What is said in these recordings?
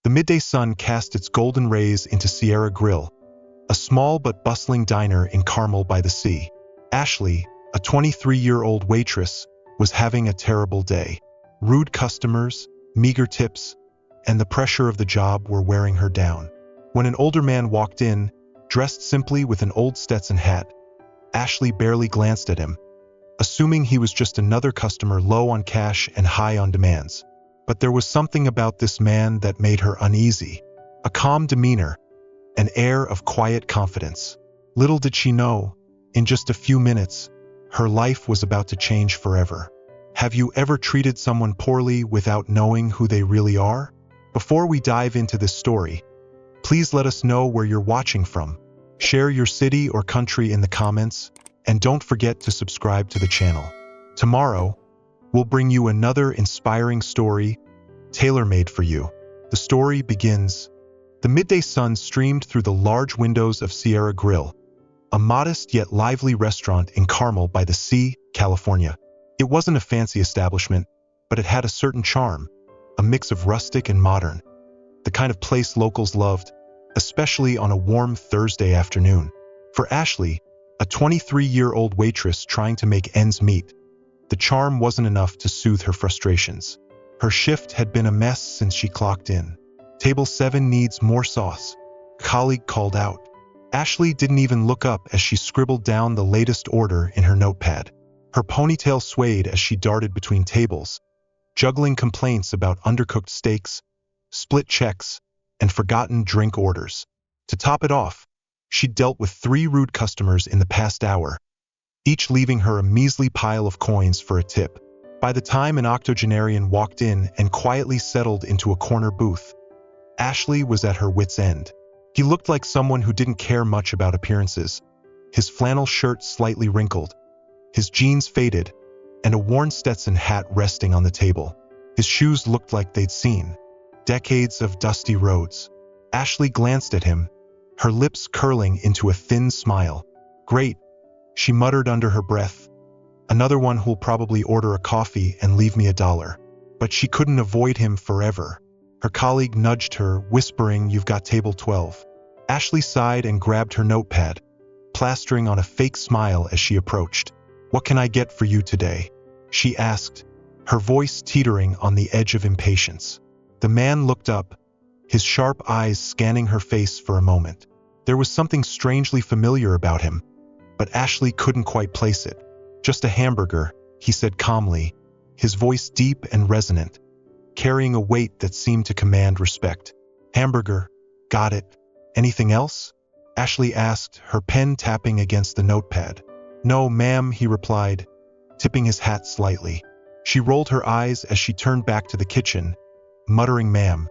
The midday sun cast its golden rays into Sierra Grill, a small but bustling diner in Carmel by the sea. Ashley, a 23-year-old waitress, was having a terrible day. Rude customers, meager tips, and the pressure of the job were wearing her down. When an older man walked in, dressed simply with an old Stetson hat, Ashley barely glanced at him, assuming he was just another customer low on cash and high on demands. But there was something about this man that made her uneasy. A calm demeanor, an air of quiet confidence. Little did she know, in just a few minutes, her life was about to change forever. Have you ever treated someone poorly without knowing who they really are? Before we dive into this story, please let us know where you're watching from. Share your city or country in the comments, and don't forget to subscribe to the channel. Tomorrow, we'll bring you another inspiring story, tailor-made for you. The story begins. The midday sun streamed through the large windows of Sierra Grill, a modest yet lively restaurant in Carmel by the Sea, California. It wasn't a fancy establishment, but it had a certain charm, a mix of rustic and modern, the kind of place locals loved, especially on a warm Thursday afternoon. For Ashley, a 23-year-old waitress trying to make ends meet, the charm wasn't enough to soothe her frustrations. Her shift had been a mess since she clocked in. Table 7 needs more sauce, a colleague called out. Ashley didn't even look up as she scribbled down the latest order in her notepad. Her ponytail swayed as she darted between tables, juggling complaints about undercooked steaks, split checks, and forgotten drink orders. To top it off, she'd dealt with 3 rude customers in the past hour, each leaving her a measly pile of coins for a tip. By the time an octogenarian walked in and quietly settled into a corner booth, Ashley was at her wit's end. He looked like someone who didn't care much about appearances, his flannel shirt slightly wrinkled, his jeans faded, and a worn Stetson hat resting on the table. His shoes looked like they'd seen decades of dusty roads. Ashley glanced at him, her lips curling into a thin smile. "Great," she muttered under her breath. "Another one who'll probably order a coffee and leave me $1. But she couldn't avoid him forever. Her colleague nudged her, whispering, "You've got table 12. Ashley sighed and grabbed her notepad, plastering on a fake smile as she approached. "What can I get for you today?" she asked, her voice teetering on the edge of impatience. The man looked up, his sharp eyes scanning her face for a moment. There was something strangely familiar about him, but Ashley couldn't quite place it. "Just a hamburger," he said calmly, his voice deep and resonant, carrying a weight that seemed to command respect. "Hamburger, got it. Anything else?" Ashley asked, her pen tapping against the notepad. "No, ma'am," he replied, tipping his hat slightly. She rolled her eyes as she turned back to the kitchen, muttering, "Ma'am,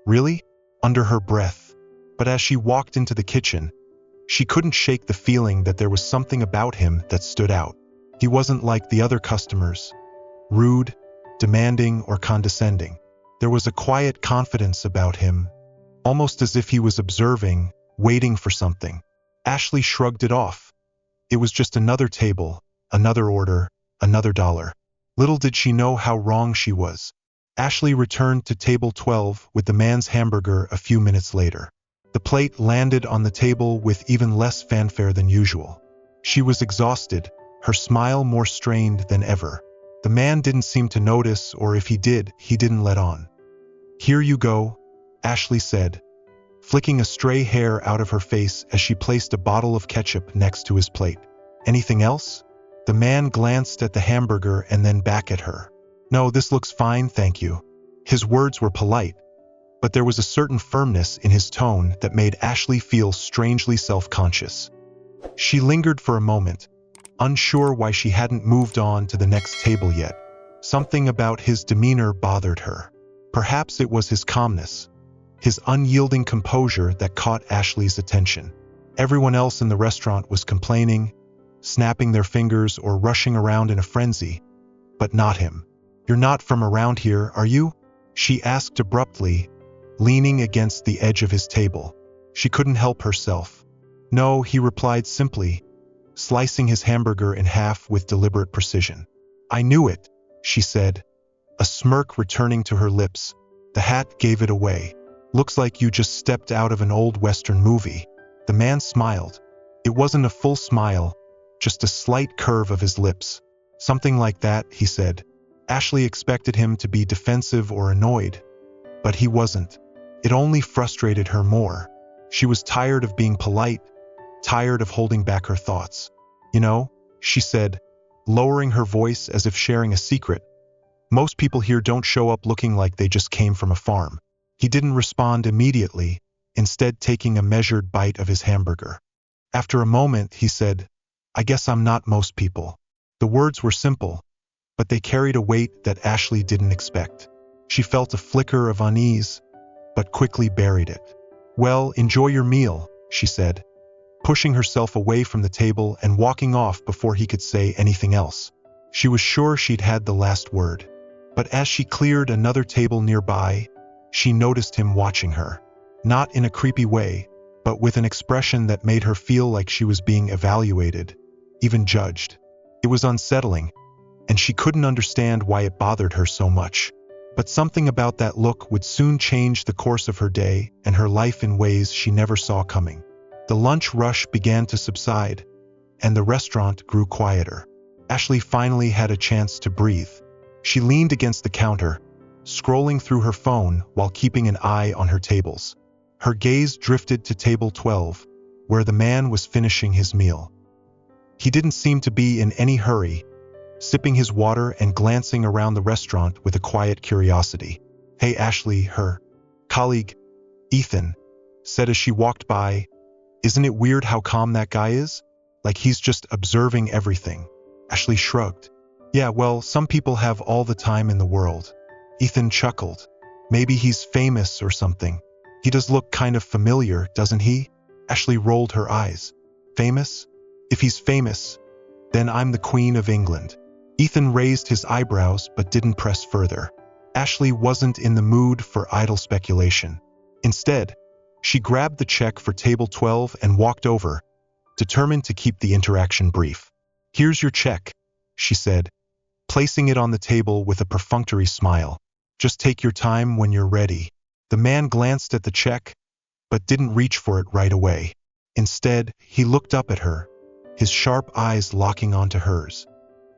really?" under her breath. But as she walked into the kitchen, she couldn't shake the feeling that there was something about him that stood out. He wasn't like the other customers, rude, demanding, or condescending. There was a quiet confidence about him, almost as if he was observing, waiting for something. Ashley shrugged it off. It was just another table, another order, another $1. Little did she know how wrong she was. Ashley returned to table 12 with the man's hamburger a few minutes later. The plate landed on the table with even less fanfare than usual. She was exhausted, her smile more strained than ever. The man didn't seem to notice, or if he did, he didn't let on. "Here you go," Ashley said, flicking a stray hair out of her face as she placed a bottle of ketchup next to his plate. "Anything else?" The man glanced at the hamburger and then back at her. "No, this looks fine, thank you." His words were polite, but there was a certain firmness in his tone that made Ashley feel strangely self-conscious. She lingered for a moment, unsure why she hadn't moved on to the next table yet. Something about his demeanor bothered her. Perhaps it was his calmness, his unyielding composure that caught Ashley's attention. Everyone else in the restaurant was complaining, snapping their fingers or rushing around in a frenzy, but not him. "You're not from around here, are you?" she asked abruptly, leaning against the edge of his table. She couldn't help herself. "No," he replied simply, slicing his hamburger in half with deliberate precision. "I knew it," she said, a smirk returning to her lips. The hat gave it away. Looks like you just stepped out of an old Western movie." The man smiled. It wasn't a full smile, just a slight curve of his lips. "Something like that," he said. Ashley expected him to be defensive or annoyed, but he wasn't. It only frustrated her more. She was tired of being polite, tired of holding back her thoughts. "You know," she said, lowering her voice as if sharing a secret, "most people here don't show up looking like they just came from a farm." He didn't respond immediately, instead taking a measured bite of his hamburger. After a moment, he said, "I guess I'm not most people." The words were simple, but they carried a weight that Ashley didn't expect. She felt a flicker of unease, but quickly buried it. "Well, enjoy your meal," she said, pushing herself away from the table and walking off before he could say anything else. She was sure she'd had the last word. But as she cleared another table nearby, she noticed him watching her. Not in a creepy way, but with an expression that made her feel like she was being evaluated, even judged. It was unsettling, and she couldn't understand why it bothered her so much. But something about that look would soon change the course of her day and her life in ways she never saw coming. The lunch rush began to subside, and the restaurant grew quieter. Ashley finally had a chance to breathe. She leaned against the counter, scrolling through her phone while keeping an eye on her tables. Her gaze drifted to table 12, where the man was finishing his meal. He didn't seem to be in any hurry, sipping his water and glancing around the restaurant with a quiet curiosity. "Hey, Ashley," her colleague, Ethan, said as she walked by, "isn't it weird how calm that guy is? Like he's just observing everything." Ashley shrugged. "Yeah, well, some people have all the time in the world." Ethan chuckled. "Maybe he's famous or something. He does look kind of familiar, doesn't he?" Ashley rolled her eyes. "Famous? If he's famous, then I'm the Queen of England." Ethan raised his eyebrows but didn't press further. Ashley wasn't in the mood for idle speculation. Instead, she grabbed the check for table 12 and walked over, determined to keep the interaction brief. "Here's your check," she said, placing it on the table with a perfunctory smile. "Just take your time when you're ready." The man glanced at the check, but didn't reach for it right away. Instead, he looked up at her, his sharp eyes locking onto hers.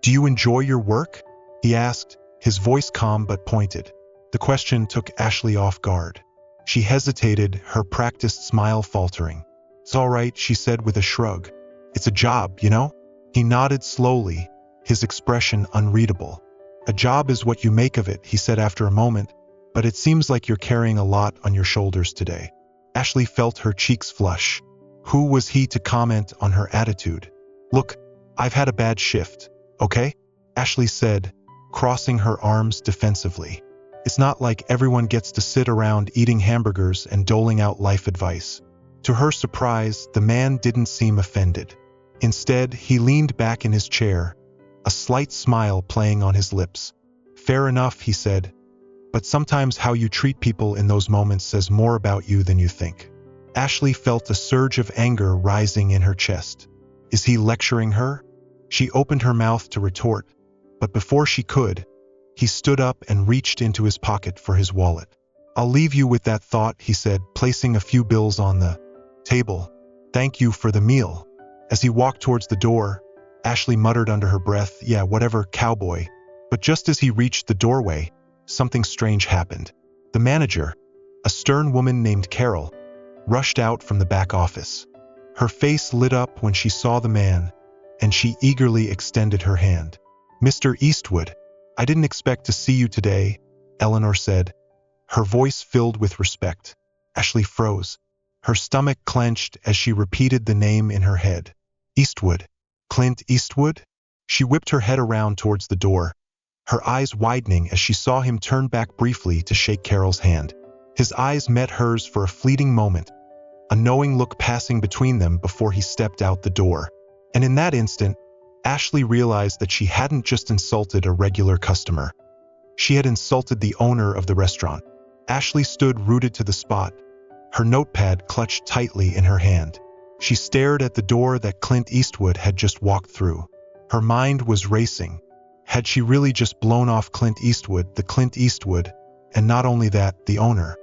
"Do you enjoy your work?" he asked, his voice calm but pointed. The question took Ashley off guard. She hesitated, her practiced smile faltering. "It's all right," she said with a shrug. "It's a job, you know?" He nodded slowly, his expression unreadable. "A job is what you make of it," he said after a moment, "but it seems like you're carrying a lot on your shoulders today." Ashley felt her cheeks flush. Who was he to comment on her attitude? "Look, I've had a bad shift, okay?" Ashley said, crossing her arms defensively. "It's not like everyone gets to sit around eating hamburgers and doling out life advice." To her surprise, the man didn't seem offended. Instead, he leaned back in his chair, a slight smile playing on his lips. "Fair enough," he said, "but sometimes how you treat people in those moments says more about you than you think." Ashley felt a surge of anger rising in her chest. Is he lecturing her? She opened her mouth to retort, but before she could, he stood up and reached into his pocket for his wallet. "I'll leave you with that thought," he said, placing a few bills on the table. "Thank you for the meal." As he walked towards the door, Ashley muttered under her breath, "Yeah, whatever, cowboy." But just as he reached the doorway, something strange happened. The manager, a stern woman named Carol, rushed out from the back office. Her face lit up when she saw the man, and she eagerly extended her hand. "Mr. Eastwood, I didn't expect to see you today," Eleanor said, her voice filled with respect. Ashley froze. Her stomach clenched as she repeated the name in her head. "Eastwood? Clint Eastwood?" She whipped her head around towards the door, her eyes widening as she saw him turn back briefly to shake Carol's hand. His eyes met hers for a fleeting moment, a knowing look passing between them before he stepped out the door. And in that instant, Ashley realized that she hadn't just insulted a regular customer. She had insulted the owner of the restaurant. Ashley stood rooted to the spot, her notepad clutched tightly in her hand. She stared at the door that Clint Eastwood had just walked through. Her mind was racing. Had she really just blown off Clint Eastwood, the Clint Eastwood, and not only that, the owner?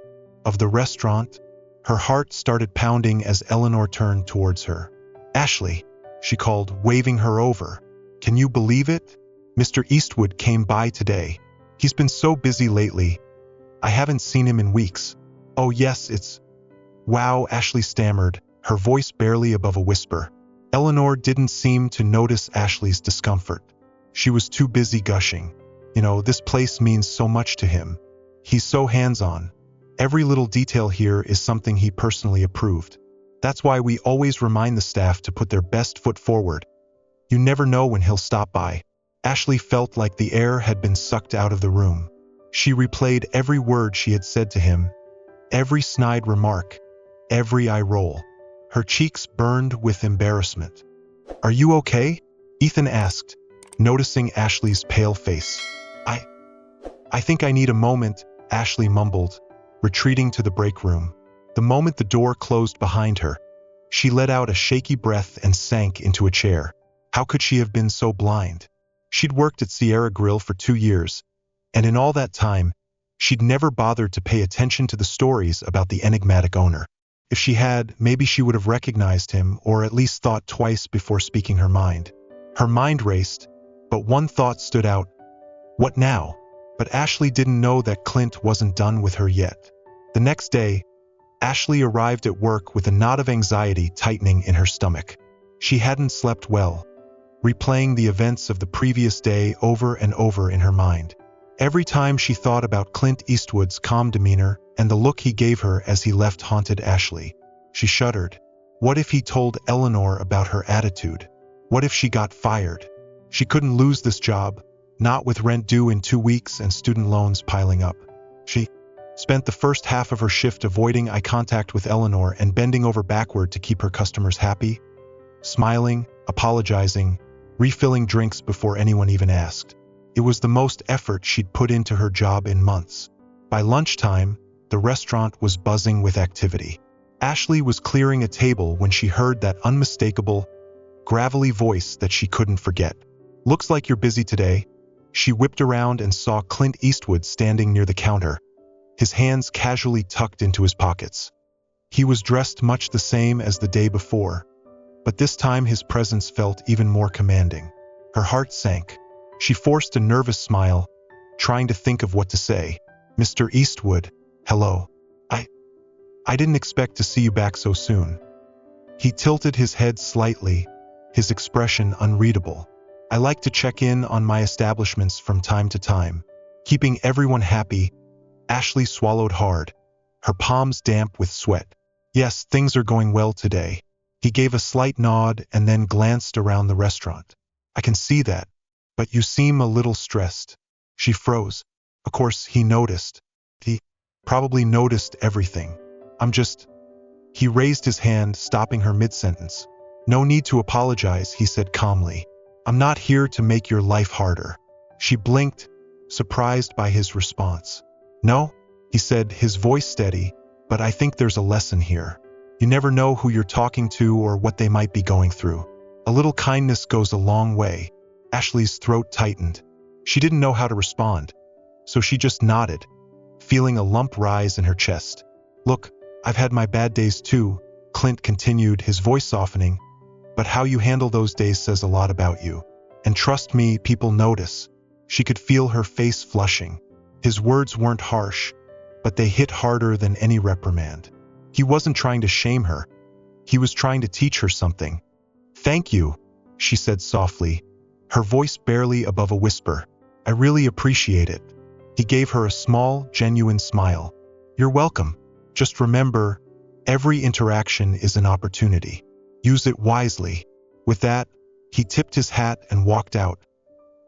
Of the restaurant? Her heart started pounding as Eleanor turned towards her. "Ashley," she called, waving her over. "Can you believe it? Mr. Eastwood came by today. He's been so busy lately. I haven't seen him in weeks." "Oh yes, it's..." "Wow," Ashley stammered, her voice barely above a whisper. Eleanor didn't seem to notice Ashley's discomfort. She was too busy gushing. "You know, this place means so much to him. He's so hands-on. Every little detail here is something he personally approved. That's why we always remind the staff to put their best foot forward. You never know when he'll stop by." Ashley felt like the air had been sucked out of the room. She replayed every word she had said to him, every snide remark, every eye roll. Her cheeks burned with embarrassment. "Are you okay?" Ethan asked, noticing Ashley's pale face. I think I need a moment," Ashley mumbled, retreating to the break room. The moment the door closed behind her, she let out a shaky breath and sank into a chair. How could she have been so blind? She'd worked at Sierra Grill for 2 years, and in all that time, she'd never bothered to pay attention to the stories about the enigmatic owner. If she had, maybe she would have recognized him or at least thought twice before speaking her mind. Her mind raced, but one thought stood out. What now? But Ashley didn't know that Clint wasn't done with her yet. The next day, Ashley arrived at work with a knot of anxiety tightening in her stomach. She hadn't slept well, replaying the events of the previous day over and over in her mind. Every time she thought about Clint Eastwood's calm demeanor and the look he gave her as he left haunted Ashley, she shuddered. What if he told Eleanor about her attitude? What if she got fired? She couldn't lose this job, not with rent due in 2 weeks and student loans piling up. She spent the first half of her shift avoiding eye contact with Eleanor and bending over backward to keep her customers happy, smiling, apologizing, refilling drinks before anyone even asked. It was the most effort she'd put into her job in months. By lunchtime, the restaurant was buzzing with activity. Ashley was clearing a table when she heard that unmistakable, gravelly voice that she couldn't forget. "Looks like you're busy today." She whipped around and saw Clint Eastwood standing near the counter, his hands casually tucked into his pockets. He was dressed much the same as the day before, but this time his presence felt even more commanding. Her heart sank. She forced a nervous smile, trying to think of what to say. "Mr. Eastwood, hello. I didn't expect to see you back so soon." He tilted his head slightly, his expression unreadable. "I like to check in on my establishments from time to time, keeping everyone happy." Ashley swallowed hard, her palms damp with sweat. "Yes, things are going well today." He gave a slight nod and then glanced around the restaurant. "I can see that, but you seem a little stressed." She froze. Of course, he noticed. He probably noticed everything. "I'm just..." He raised his hand, stopping her mid-sentence. "No need to apologize," he said calmly. "I'm not here to make your life harder." She blinked, surprised by his response. "No?" he said, his voice steady, "but I think there's a lesson here. You never know who you're talking to or what they might be going through. A little kindness goes a long way." Ashley's throat tightened. She didn't know how to respond, so she just nodded, feeling a lump rise in her chest. "Look, I've had my bad days too," Clint continued, his voice softening, "but how you handle those days says a lot about you. And trust me, people notice." She could feel her face flushing. His words weren't harsh, but they hit harder than any reprimand. He wasn't trying to shame her. He was trying to teach her something. "Thank you," she said softly, her voice barely above a whisper. "I really appreciate it." He gave her a small, genuine smile. "You're welcome. Just remember, every interaction is an opportunity. Use it wisely." With that, he tipped his hat and walked out,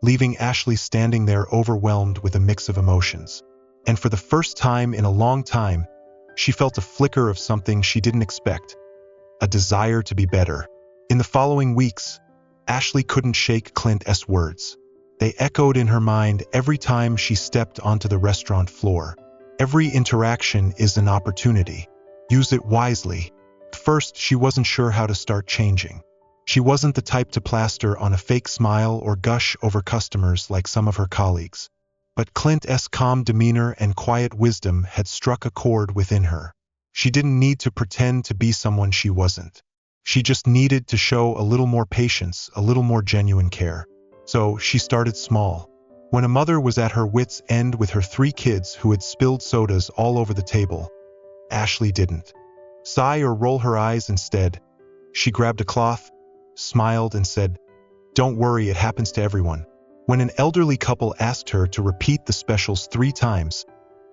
leaving Ashley standing there overwhelmed with a mix of emotions. And for the first time in a long time, she felt a flicker of something she didn't expect, a desire to be better. In the following weeks, Ashley couldn't shake Clint's words. They echoed in her mind every time she stepped onto the restaurant floor. Every interaction is an opportunity. Use it wisely. At first, she wasn't sure how to start changing. She wasn't the type to plaster on a fake smile or gush over customers like some of her colleagues. But Clint's calm demeanor and quiet wisdom had struck a chord within her. She didn't need to pretend to be someone she wasn't. She just needed to show a little more patience, a little more genuine care. So she started small. When a mother was at her wits' end with her 3 kids who had spilled sodas all over the table, Ashley didn't sigh or roll her eyes. Instead, she grabbed a cloth, smiled, and said, "Don't worry, it happens to everyone." When an elderly couple asked her to repeat the specials 3 times,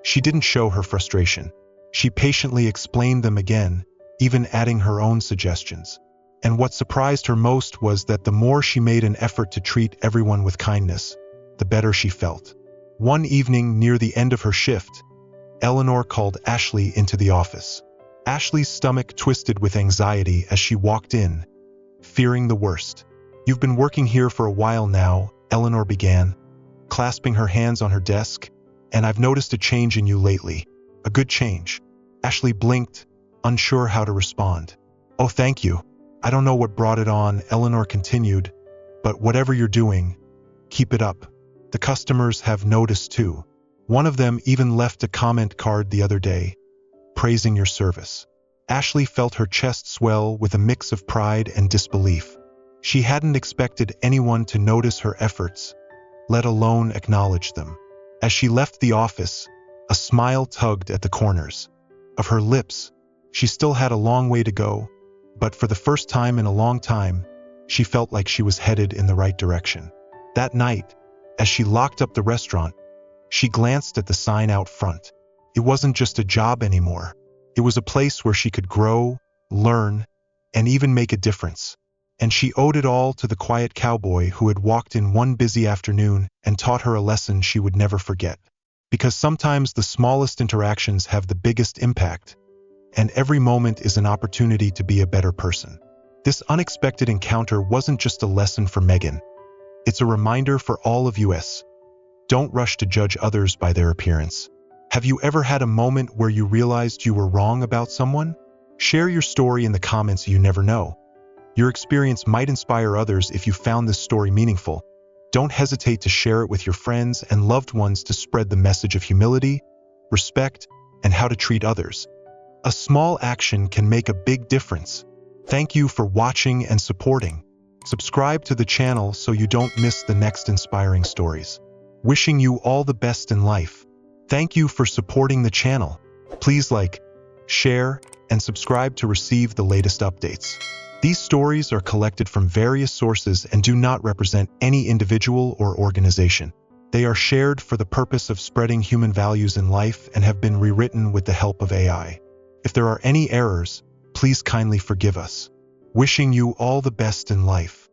she didn't show her frustration. She patiently explained them again, even adding her own suggestions. And what surprised her most was that the more she made an effort to treat everyone with kindness, the better she felt. One evening near the end of her shift, Eleanor called Ashley into the office. Ashley's stomach twisted with anxiety as she walked in, fearing the worst. "You've been working here for a while now," Eleanor began, clasping her hands on her desk, "and I've noticed a change in you lately. A good change." Ashley blinked, unsure how to respond. "Oh, thank you. I don't know what brought it on," Eleanor continued, "but whatever you're doing, keep it up. The customers have noticed too. One of them even left a comment card the other day, praising your service." Ashley felt her chest swell with a mix of pride and disbelief. She hadn't expected anyone to notice her efforts, let alone acknowledge them. As she left the office, a smile tugged at the corners of her lips. She still had a long way to go, but for the first time in a long time, she felt like she was headed in the right direction. That night, as she locked up the restaurant, she glanced at the sign out front. It wasn't just a job anymore. It was a place where she could grow, learn, and even make a difference. And she owed it all to the quiet cowboy who had walked in one busy afternoon and taught her a lesson she would never forget. Because sometimes the smallest interactions have the biggest impact, and every moment is an opportunity to be a better person. This unexpected encounter wasn't just a lesson for Megan. It's a reminder for all of us. Don't rush to judge others by their appearance. Have you ever had a moment where you realized you were wrong about someone? Share your story in the comments. You never know. Your experience might inspire others. If you found this story meaningful, don't hesitate to share it with your friends and loved ones to spread the message of humility, respect, and how to treat others. A small action can make a big difference. Thank you for watching and supporting. Subscribe to the channel so you don't miss the next inspiring stories. Wishing you all the best in life. Thank you for supporting the channel. Please like, share, and subscribe to receive the latest updates. These stories are collected from various sources and do not represent any individual or organization. They are shared for the purpose of spreading human values in life and have been rewritten with the help of AI. If there are any errors, please kindly forgive us. Wishing you all the best in life.